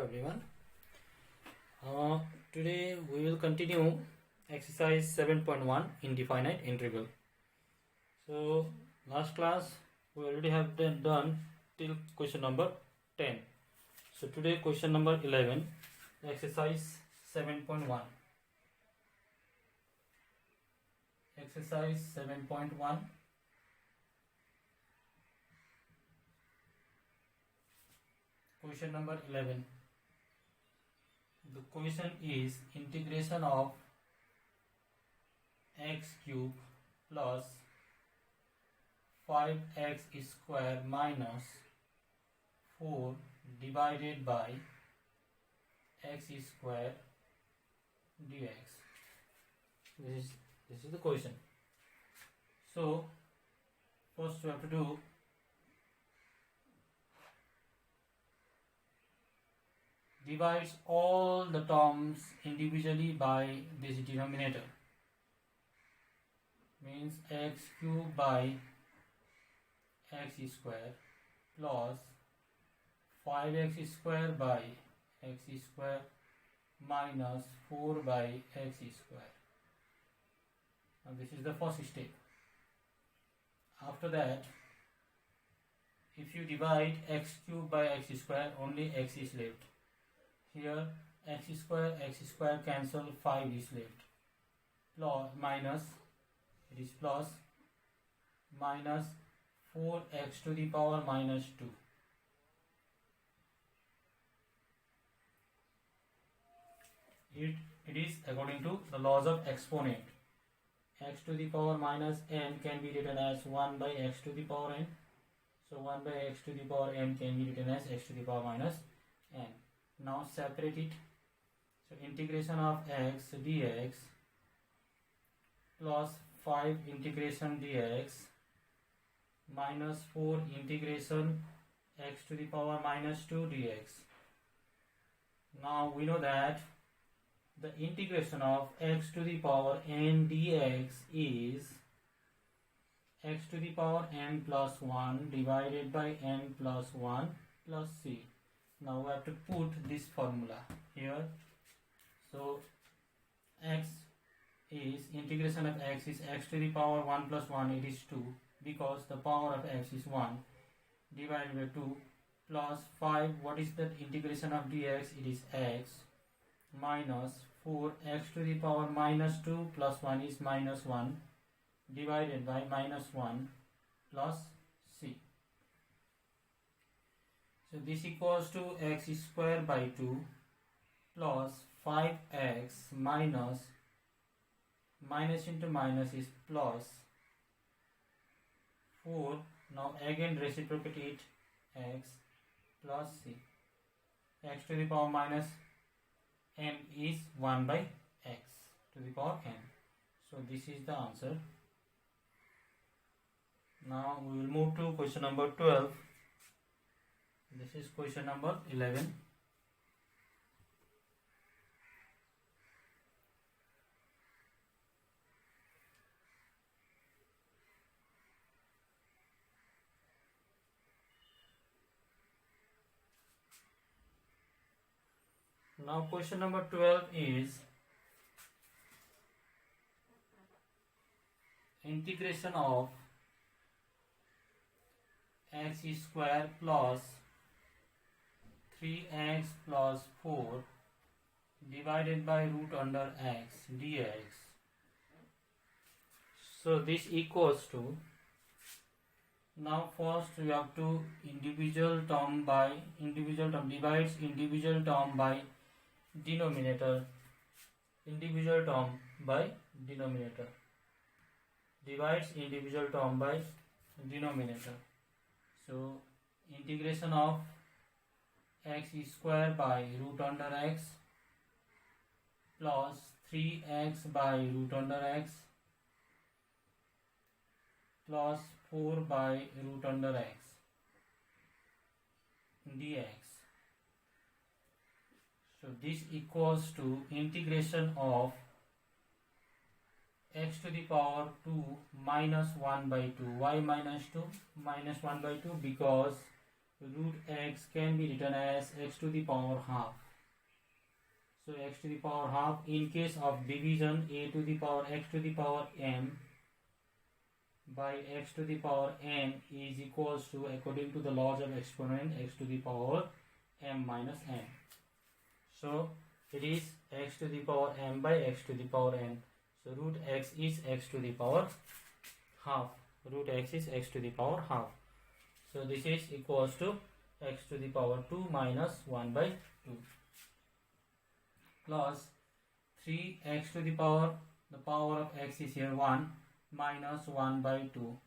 everyone. Today we will continue exercise 7.1 indefinite integral. So last class we already have done till question number 10. So today question number 11, exercise 7.1. Exercise 7.1. Question number 11. The question is integration of x cube plus 5x square minus 4 divided by x square dx. This is the question. So first we have to do divides all the terms individually by this denominator, means x cube by x square plus 5x square by x square minus 4 by x square. Now this is the first step. After that, if you divide x cube by x square, only x is left. Here x square cancel, 5 is left. Plus minus, it is plus minus 4x to the power minus 2. It is according to the laws of exponent. X to the power minus n can be written as 1 by x to the power n. So 1 by x to the power n can be written as x to the power minus n. Now separate it. So integration of x dx plus 5 integration dx minus 4 integration x to the power minus 2 dx. Now we know that the integration of x to the power n dx is x to the power n plus 1 divided by n plus 1 plus c. Now we have to put this formula here. So x is integration of x is x to the power 1 plus 1, it is 2, because the power of x is 1, divided by 2 plus 5. What is that integration of dx? It is x minus 4 x to the power minus 2 plus 1 is minus 1 divided by minus 1 plus c. So this equals to x square by 2 plus 5x minus into minus is plus 4. Now again reciprocate it, x plus c. X to the power minus m is 1 by x to the power n. So this is the answer. Now we will move to question number 12. This is question number 11. Now question number 12 is integration of x square plus 3x plus 4 divided by root under x dx. So this equals to, now first we have to divides individual term by denominator, individual term by denominator, divides individual term by denominator. So integration of x square by root under x plus 3x by root under x plus 4 by root under x dx. So this equals to integration of x to the power 2 minus 1 by 2. Why minus 2? Minus 1 by 2 because root x can be written as x to the power half. So x to the power half, in case of division, a to the power x to the power m by x to the power n is equals to, according to the laws of exponent, x to the power m minus n. So it is x to the power m by x to the power n. So root x is x to the power half. Root x is x to the power half. So this is equals to x to the power 2 minus 1 by 2 plus 3x to the power of x is here 1 minus 1 by 2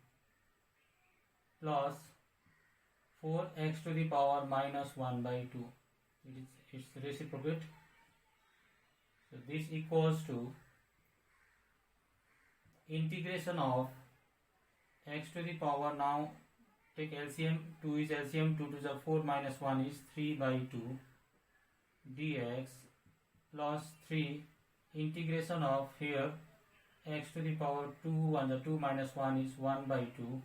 plus 4x to the power minus 1 by 2. It's reciprocate. So this equals to integration of x to the power, now take LCM, 2 is LCM, 2 to the 4 minus 1 is 3 by 2 dx plus 3 integration of here x to the power 2 and the 2 minus 1 is 1 by 2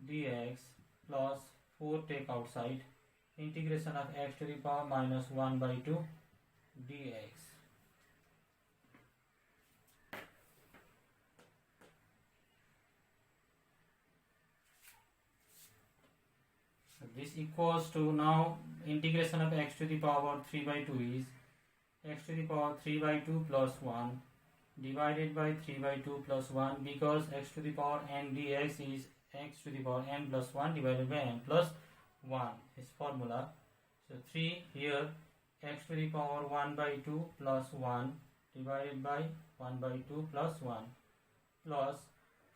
dx plus 4 take outside, integration of x to the power minus 1 by 2 dx. This equals to, now integration of x to the power 3 by 2 is x to the power 3 by 2 plus 1 divided by 3 by 2 plus 1, because x to the power n dx is x to the power n plus 1 divided by n plus 1 is formula. So 3 here, x to the power 1 by 2 plus 1 divided by 1 by 2 plus 1 plus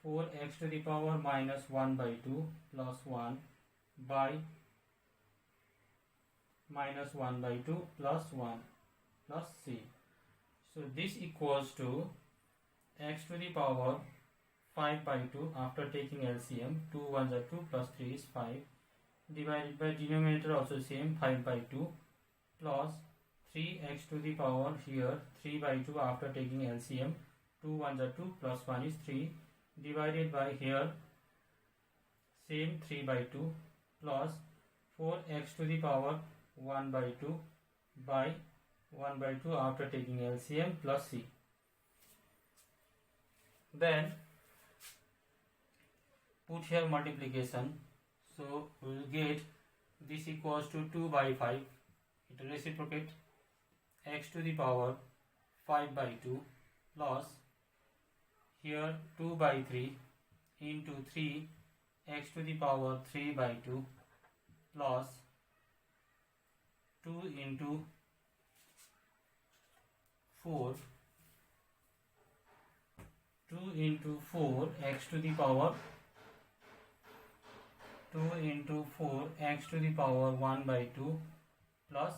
4x to the power minus 1 by 2 plus 1 by minus 1 by 2 plus 1 plus c. So this equals to x to the power 5 by 2 after taking LCM, 2 1s are 2 plus 3 is 5 divided by denominator also same 5 by 2 plus 3x to the power here 3 by 2 after taking LCM, 2 1s are 2 plus 1 is 3 divided by here same 3 by 2 plus 4x to the power 1 by 2 by 1 by 2 after taking LCM plus c. Then put here multiplication, so we will get this equals to 2 by 5, it will reciprocate x to the power 5 by 2 plus here 2 by 3 into 3 x to the power 3 by 2 plus 2 into 4, 2 into 4 x to the power 2 into 4 x to the power 1 by 2 plus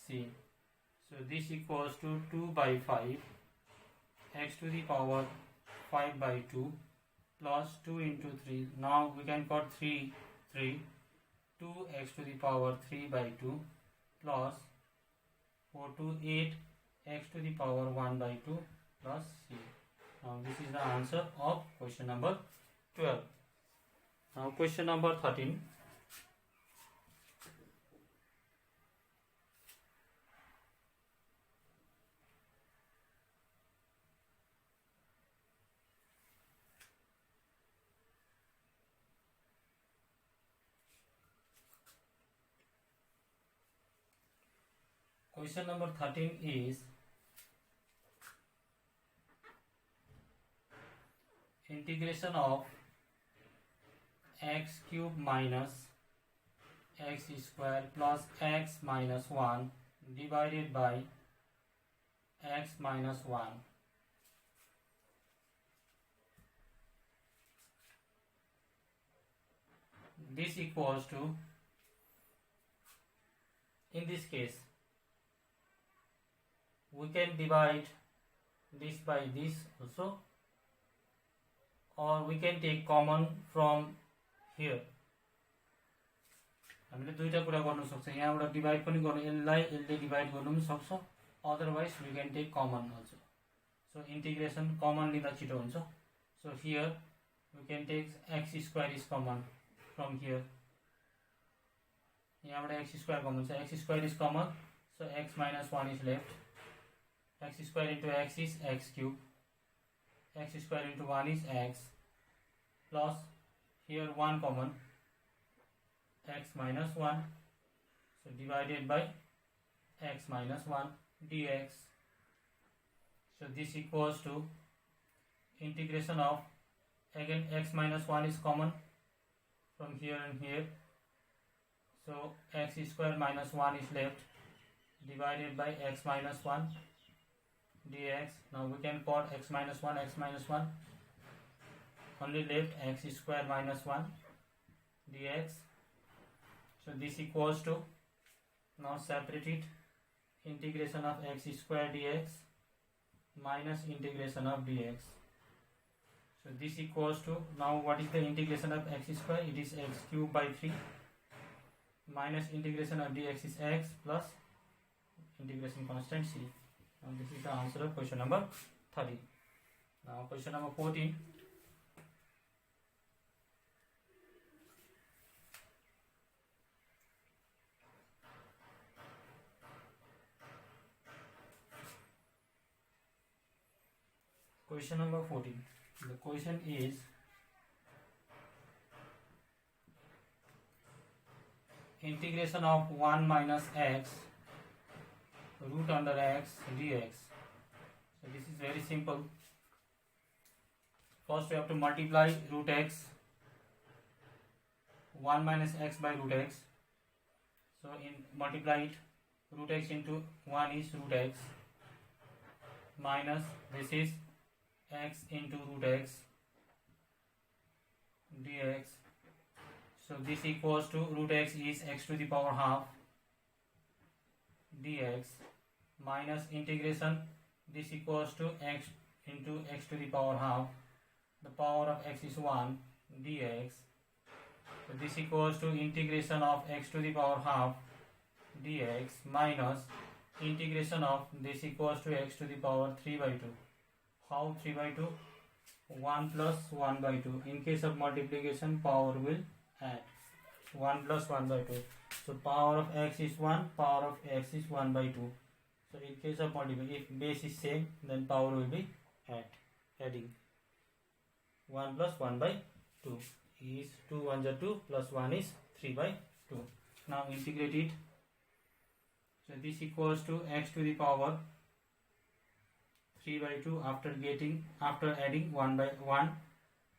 c. So this equals to 2 by 5 x to the power 5 by 2 plus 2 into 3. Now we can put 3 2x to the power 3 by 2 plus 4 to 8 x to the power 1 by 2 plus c. Now this is the answer of question number 12. Now question number 13. Question number 13 is integration of x cube minus x square plus x minus 1 divided by x minus 1. This equals to, in this case, we can divide this by this also, or we can take common from here. हामीले दुईटा कुरा गर्न सक्छौं, यहाँबाट divide पनि गर्नु, यसलाई यसले डिवाइड गर्नु पनि सक्छ, otherwise we can take common also. So integration common लिँदा छिटो हुन्छ. So here we can take x square is common from here. यहाँ पर x square common, so x square is common, so x minus 1 is left. X square into x is x cube, x square into 1 is x, plus here 1 common, x minus 1, so divided by x minus 1 dx. So this equals to integration of, again x minus 1 is common from here and here, so x square minus 1 is left, divided by x minus 1 dx. Now we can put x minus 1, only left x square minus 1 dx. So this equals to, now separate it, integration of x square dx minus integration of dx. So this equals to, now what is the integration of x square? It is x cube by 3 minus integration of dx is x plus integration constant c. Now this is the answer of question number 30. Now question number 14. Question number 14. The question is, integration of 1 minus x root under x dx. So this is very simple. First we have to multiply root x, 1 minus x by root x. So in multiply it, root x into 1 is root x, minus this is x into root x dx. So this equals to, root x is x to the power half dx, minus integration, this equals to x into x to the power half, the power of x is 1 dx. So this equals to integration of x to the power half dx minus integration of, this equals to x to the power 3 by 2. How 3 by 2? 1 plus 1 by 2. In case of multiplication, power will add. 1 plus 1 by 2. So power of x is 1, power of x is 1 by 2. So in case of multiplication, if base is same, then power will be adding. 1 plus 1 by 2 is 2 1 are 2 plus 1 is 3 by 2. Now integrate it. So this equals to x to the power 3 by 2 after adding 1 by 1.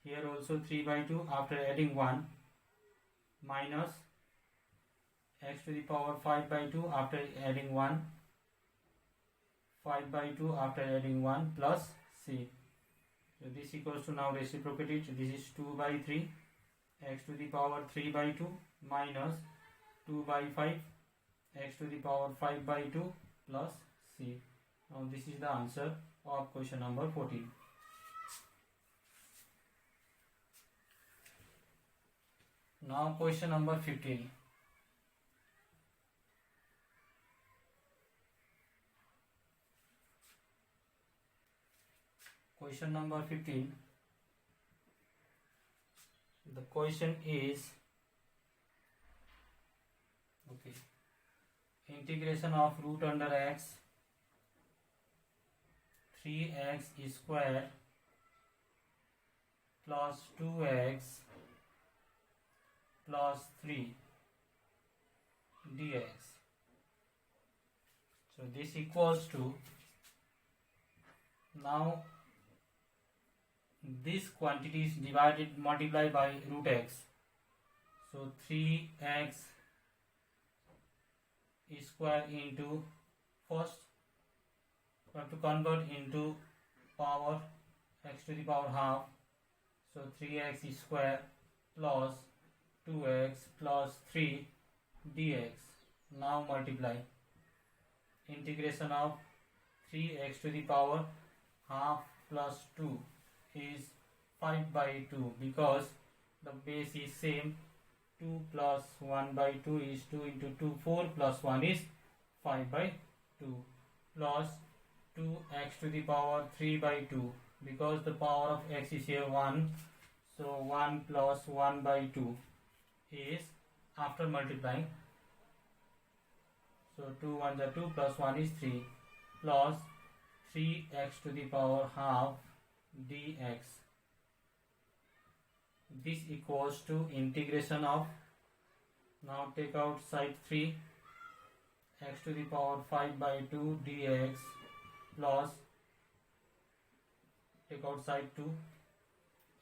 Here also 3 by 2 after adding 1, minus x to the power 5 by 2 after adding 1, 5 by 2 after adding 1 plus c. So this equals to, now reciprocate it. This is 2 by 3, x to the power 3 by 2 minus 2 by 5, x to the power 5 by 2 plus c. Now this is the answer of question number 14. Now question number 15. Question number 15. The question is, okay, integration of root under x 3x square plus 2x plus 3 dx. So this equals to, now this quantity is multiplied by root x. So 3x square into, first we have to convert into power x to the power half. So 3x square plus 2x plus 3 dx. Now multiply. Integration of 3x to the power half plus 2 is 5 by 2, because the base is same. 2 plus 1 by 2 is 2 into 2, 4 plus 1 is 5 by 2, plus 2x to the power 3 by 2, because the power of x is here 1. So 1 plus 1 by 2 is, after multiplying, So 2 1 are 2 plus 1 is 3 plus 3x to the power half dx. This equals to integration of, now take out side 3, x to the power 5 by 2 dx plus, take out side 2,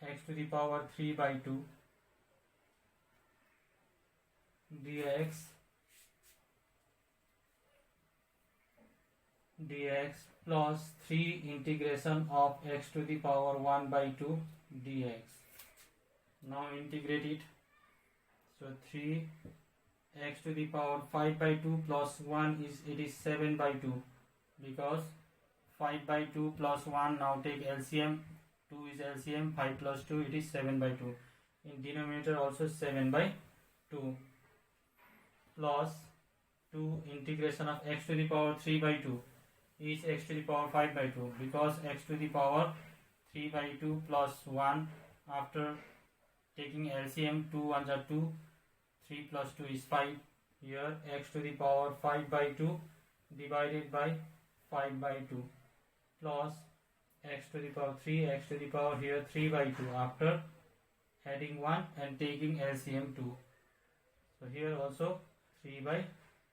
x to the power 3 by 2 dx plus 3 integration of x to the power 1 by 2 dx. Now integrate it. So 3 x to the power 5 by 2 plus 1 is 7 by 2, because 5 by 2 plus 1, now take LCM, 2 is LCM, 5 plus 2 it is 7 by 2. In denominator also 7 by 2 plus 2 integration of x to the power 3 by 2 is x to the power 5 by 2, because x to the power 3 by 2 plus 1, after taking LCM, 2 1 are 2, 3 plus 2 is 5. Here x to the power 5 by 2 divided by 5 by 2 plus x to the power 3, x to the power here 3 by 2, after adding 1 and taking LCM 2. So here also 3 by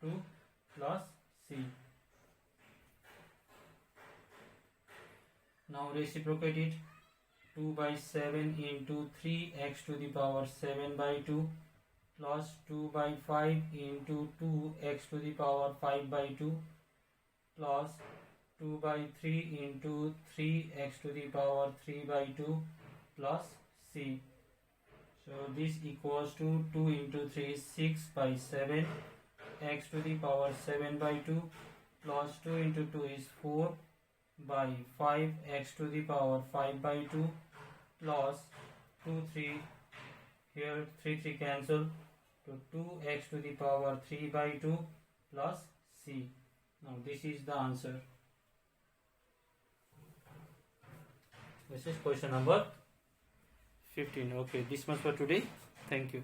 2 plus c. Now reciprocate it. 2 by 7 into 3x to the power 7 by 2 plus 2 by 5 into 2x to the power 5 by 2 plus 2 by 3 into 3x to the power 3 by 2 plus c. So this equals to 2 into 3 is 6 by 7, x to the power 7 by 2 plus 2 into 2 is 4 by 5, x to the power 5 by 2 plus 2 3, here 3 3 cancel, to 2x to the power 3 by 2 plus c. Now this is the answer. This is question number 15. Okay, this much for today. Thank you.